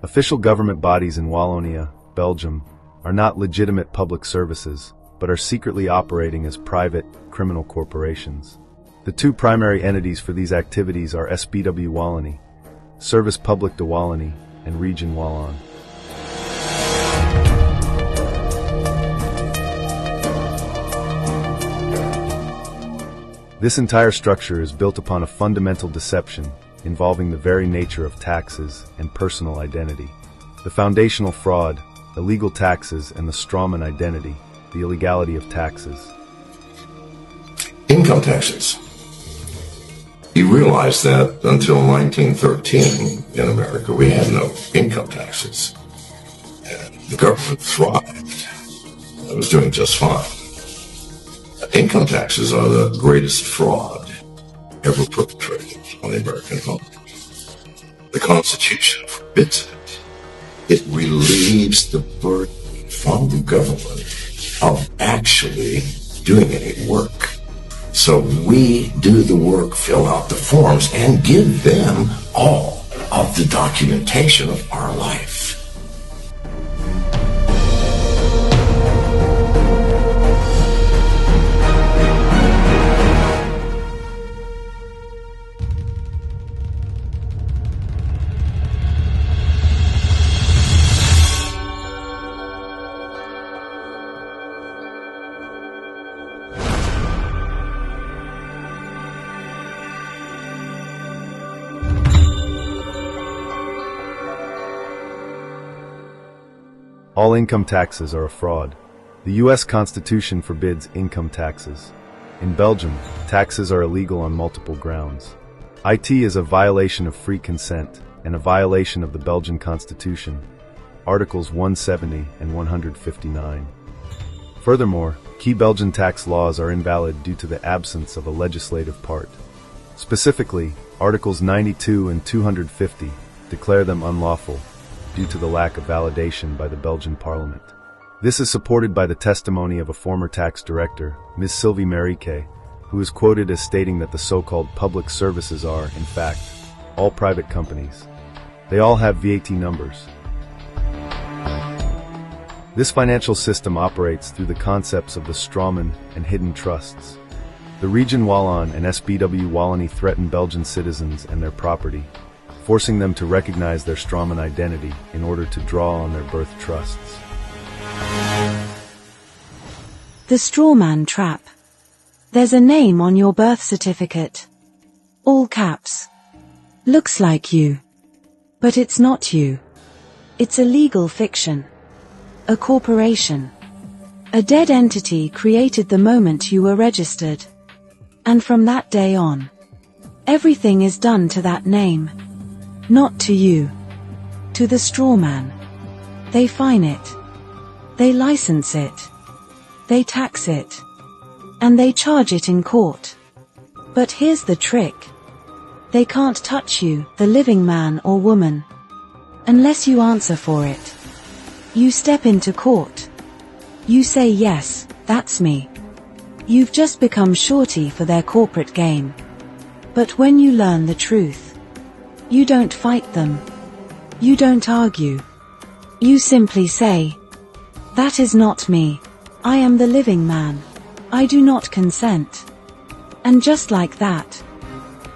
Official government bodies in Wallonia, Belgium, are not legitimate public services, but are secretly operating as private, criminal corporations. The two primary entities for these activities are SBW Wallonie, Service Public de Wallonie, and Region Wallon. This entire structure is built upon a fundamental deception involving the very nature of taxes and personal identity. The foundational fraud, illegal taxes, and the strawman identity, the illegality of taxes. Income taxes. You realize that until 1913 in America, we had no income taxes. And the government thrived. It was doing just fine. Income taxes are the greatest fraud ever perpetrated on the American public. The Constitution forbids it. It relieves the burden from the government of actually doing any work. So we do the work, fill out the forms, and give them all of the documentation of our life. All income taxes are a fraud. The U.S. Constitution forbids income taxes. In Belgium, taxes are illegal on multiple grounds. It is a violation of free consent and a violation of the Belgian Constitution, Articles 170 and 159. Furthermore, key Belgian tax laws are invalid due to the absence of a legislative part. Specifically, Articles 92 and 250 declare them unlawful due to the lack of validation by the Belgian Parliament. This is supported by the testimony of a former tax director, Ms. Sylvie Marique, who is quoted as stating that the so-called public services are, in fact, all private companies. They all have VAT numbers. This financial system operates through the concepts of the strawman and hidden trusts. The Region Wallon and SBW Wallonie threaten Belgian citizens and their property, forcing them to recognize their strawman identity in order to draw on their birth trusts. The strawman trap. There's a name on your birth certificate. All caps. Looks like you. But it's not you. It's a legal fiction. A corporation. A dead entity created the moment you were registered. And from that day on, everything is done to that name. Not to you. To the strawman. They fine it. They license it. They tax it. And they charge it in court. But here's the trick. They can't touch you, the living man or woman, unless you answer for it. You step into court. You say, yes, that's me. You've just become shorty for their corporate game. But when you learn the truth, you don't fight them. You don't argue. You simply say, that is not me. I am the living man. I do not consent. And just like that,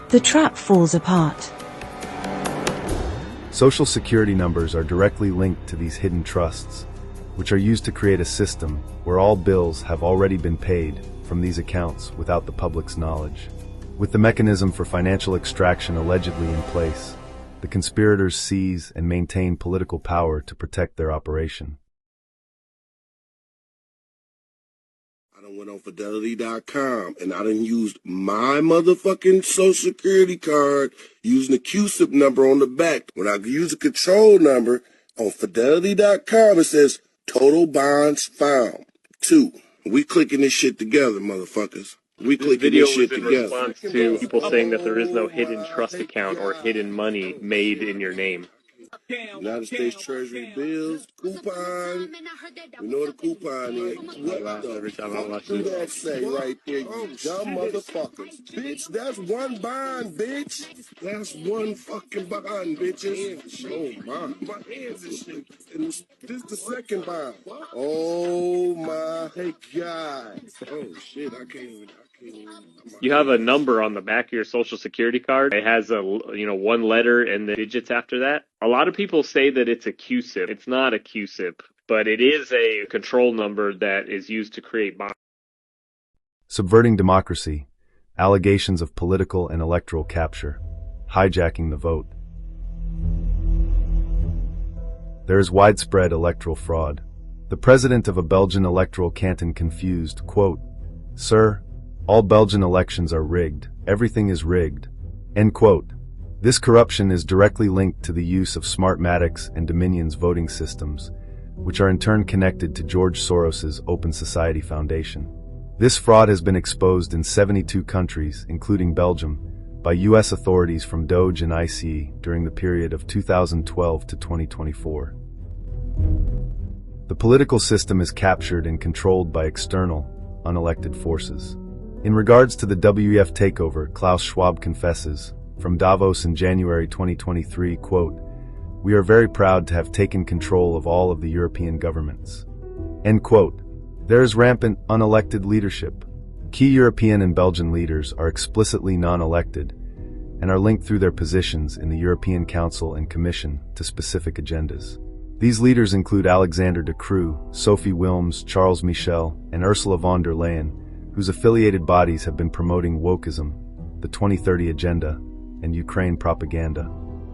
the trap falls apart. Social security numbers are directly linked to these hidden trusts, which are used to create a system where all bills have already been paid from these accounts without the public's knowledge. With the mechanism for financial extraction allegedly in place, the conspirators seize and maintain political power to protect their operation. I done went on fidelity.com and I done used my motherfucking social security card using the QSIP number on the back. When I use the control number on fidelity.com, it says total bonds found. 2. We clicking this shit together, motherfuckers. We clicking this shit together. This video was in response to people saying that there is no hidden trust account or hidden money made in your name. United States Treasury bills, coupon. You know what a coupon is. What the fuck do that say right there, you dumb motherfuckers? Bitch, that's one bond, bitch. That's one fucking bond, bitches. Oh, my. This is the second bond. Oh, my God. Oh, shit, I can't even. You have a number on the back of your social security card. It has a, one letter and the digits after that. A lot of people say that it's a QSIP. It's not a QSIP, but it is a control number that is used to create bonds. Subverting democracy, allegations of political and electoral capture, hijacking the vote. There is widespread electoral fraud. The president of a Belgian electoral canton confused, quote, "Sir, all Belgian elections are rigged. Everything is rigged." End quote. This corruption is directly linked to the use of Smartmatic's and Dominion's voting systems, which are in turn connected to George Soros's Open Society Foundation. This fraud has been exposed in 72 countries, including Belgium, by U.S. authorities from DOJ and ICE during the period of 2012 to 2024. The political system is captured and controlled by external, unelected forces. In regards to the WEF takeover, Klaus Schwab confesses, from Davos in January 2023, quote, "We are very proud to have taken control of all of the European governments." End quote. There is rampant, unelected leadership. Key European and Belgian leaders are explicitly non-elected and are linked through their positions in the European Council and Commission to specific agendas. These leaders include Alexander De Croo, Sophie Wilms, Charles Michel, and Ursula von der Leyen, whose affiliated bodies have been promoting wokeism, the 2030 Agenda, and Ukraine propaganda.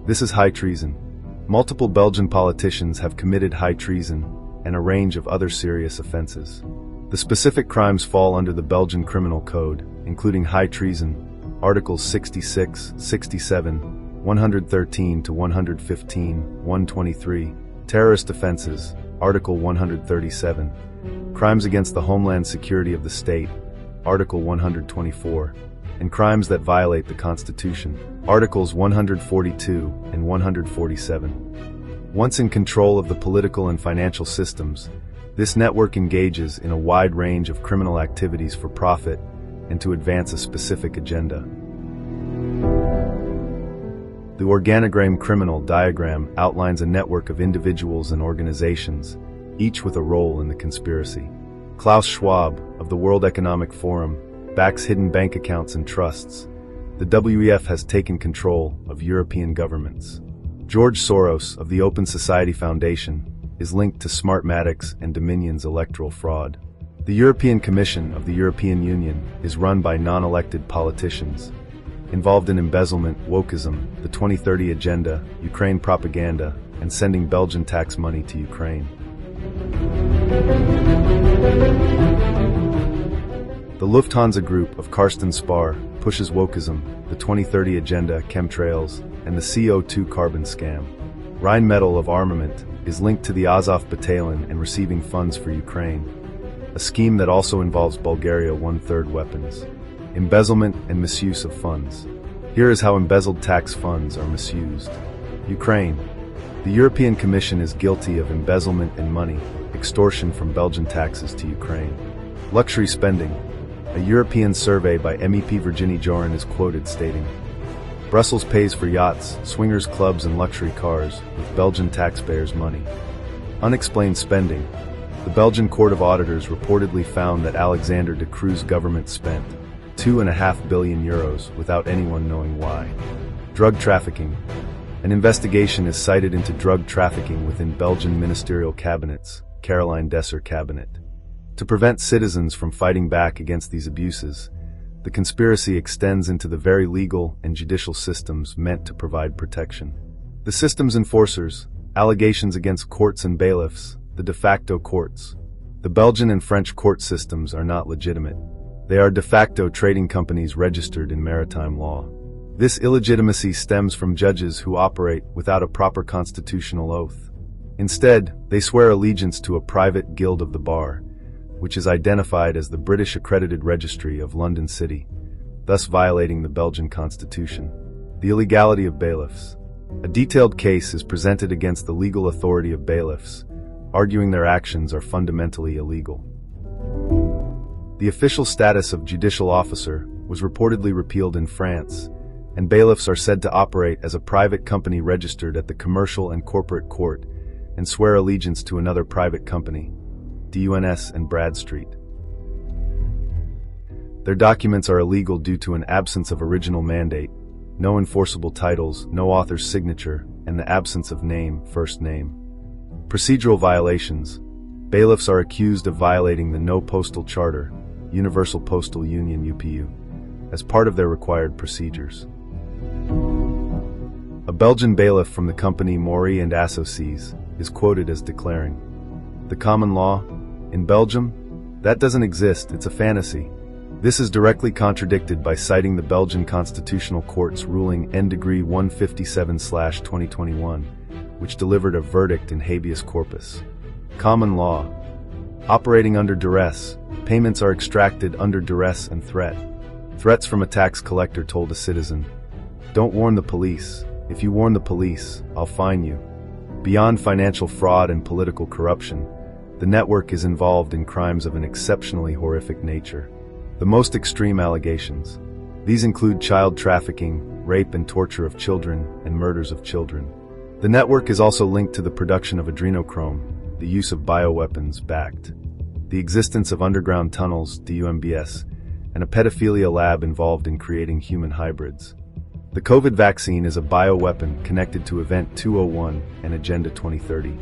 This is high treason. Multiple Belgian politicians have committed high treason and a range of other serious offenses. The specific crimes fall under the Belgian Criminal Code, including high treason, Articles 66, 67, 113 to 115, 123, terrorist offenses, Article 137, crimes against the homeland security of the state, Article 124, and crimes that violate the Constitution, Articles 142 and 147. Once in control of the political and financial systems, this network engages in a wide range of criminal activities for profit and to advance a specific agenda. The organogram criminal diagram outlines a network of individuals and organizations, each with a role in the conspiracy. Klaus Schwab, of the World Economic Forum, backs hidden bank accounts and trusts. The WEF has taken control of European governments. George Soros, of the Open Society Foundation, is linked to Smartmatic's and Dominion's electoral fraud. The European Commission of the European Union is run by non-elected politicians, involved in embezzlement, wokeism, the 2030 Agenda, Ukraine propaganda, and sending Belgian tax money to Ukraine. The Lufthansa Group of Karsten Spar pushes wokeism, the 2030 Agenda, chemtrails, and the CO2 carbon scam. Rheinmetall of Armament is linked to the Azov Battalion and receiving funds for Ukraine, a scheme that also involves Bulgaria 1/3 weapons. Embezzlement and misuse of funds. Here is how embezzled tax funds are misused. Ukraine. The European Commission is guilty of embezzlement and money, extortion from Belgian taxes to Ukraine. Luxury spending. A European survey by MEP Virginie Joran is quoted stating, "Brussels pays for yachts, swingers clubs and luxury cars with Belgian taxpayers' money." Unexplained spending. The Belgian Court of Auditors reportedly found that Alexander De Croo's government spent €2.5 billion without anyone knowing why. Drug trafficking. An investigation is cited into drug trafficking within Belgian ministerial cabinets, Caroline Desser cabinet. To prevent citizens from fighting back against these abuses, the conspiracy extends into the very legal and judicial systems meant to provide protection. The system's enforcers, allegations against courts and bailiffs, the de facto courts. The Belgian and French court systems are not legitimate. They are de facto trading companies registered in maritime law. This illegitimacy stems from judges who operate without a proper constitutional oath. Instead, they swear allegiance to a private guild of the bar, which is identified as the British Accredited Registry of London City, thus violating the Belgian constitution. The illegality of bailiffs. A detailed case is presented against the legal authority of bailiffs, arguing their actions are fundamentally illegal. The official status of judicial officer was reportedly repealed in France, and bailiffs are said to operate as a private company registered at the Commercial and Corporate Court and swear allegiance to another private company, DUNS and Bradstreet. Their documents are illegal due to an absence of original mandate, no enforceable titles, no author's signature, and the absence of name, first name. Procedural violations. Bailiffs are accused of violating the No Postal Charter, Universal Postal Union UPU, as part of their required procedures. A Belgian bailiff from the company Maury and Associés is quoted as declaring, "The common law? In Belgium? That doesn't exist, it's a fantasy." This is directly contradicted by citing the Belgian Constitutional Court's ruling N-degree 157/2021, which delivered a verdict in habeas corpus. Common law. Operating under duress, payments are extracted under duress and threat. Threats from a tax collector told a citizen, "Don't warn the police. If you warn the police, I'll fine you." Beyond financial fraud and political corruption, the network is involved in crimes of an exceptionally horrific nature. The most extreme allegations. These include child trafficking, rape and torture of children, and murders of children. The network is also linked to the production of adrenochrome, the use of bioweapons, BACT, the existence of underground tunnels, DUMBS, and a pedophilia lab involved in creating human hybrids. The COVID vaccine is a bioweapon connected to Event 201 and Agenda 2030.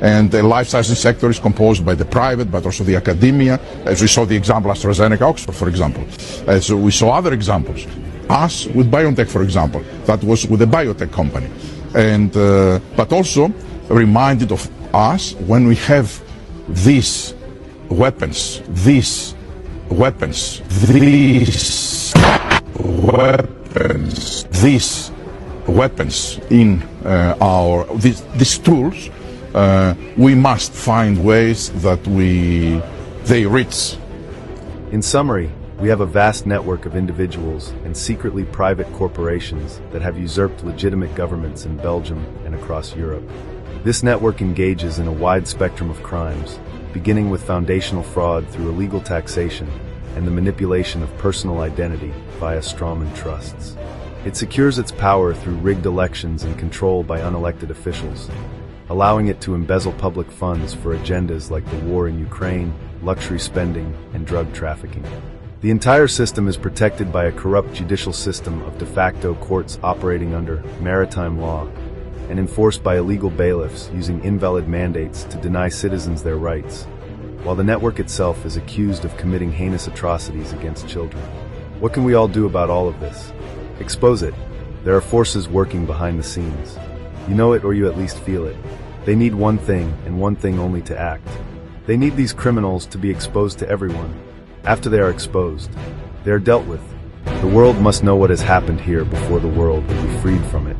And the life sciences sector is composed by the private, but also the academia, as we saw the example AstraZeneca Oxford, for example. As we saw other examples. Us with BioNTech, for example, that was with a biotech company. And, but also reminded of us when we have these weapons in these tools, we must find ways that they reach. In summary, we have a vast network of individuals and secretly private corporations that have usurped legitimate governments in Belgium and across Europe. This network engages in a wide spectrum of crimes, beginning with foundational fraud through illegal taxation and the manipulation of personal identity via strawman trusts. It secures its power through rigged elections and control by unelected officials, allowing it to embezzle public funds for agendas like the war in Ukraine, luxury spending, and drug trafficking. The entire system is protected by a corrupt judicial system of de facto courts operating under maritime law and enforced by illegal bailiffs using invalid mandates to deny citizens their rights, while the network itself is accused of committing heinous atrocities against children. What can we all do about all of this? Expose it. There are forces working behind the scenes. You know it or you at least feel it. They need one thing and one thing only to act. They need these criminals to be exposed to everyone. After they are exposed, they are dealt with. The world must know what has happened here before the world will be freed from it.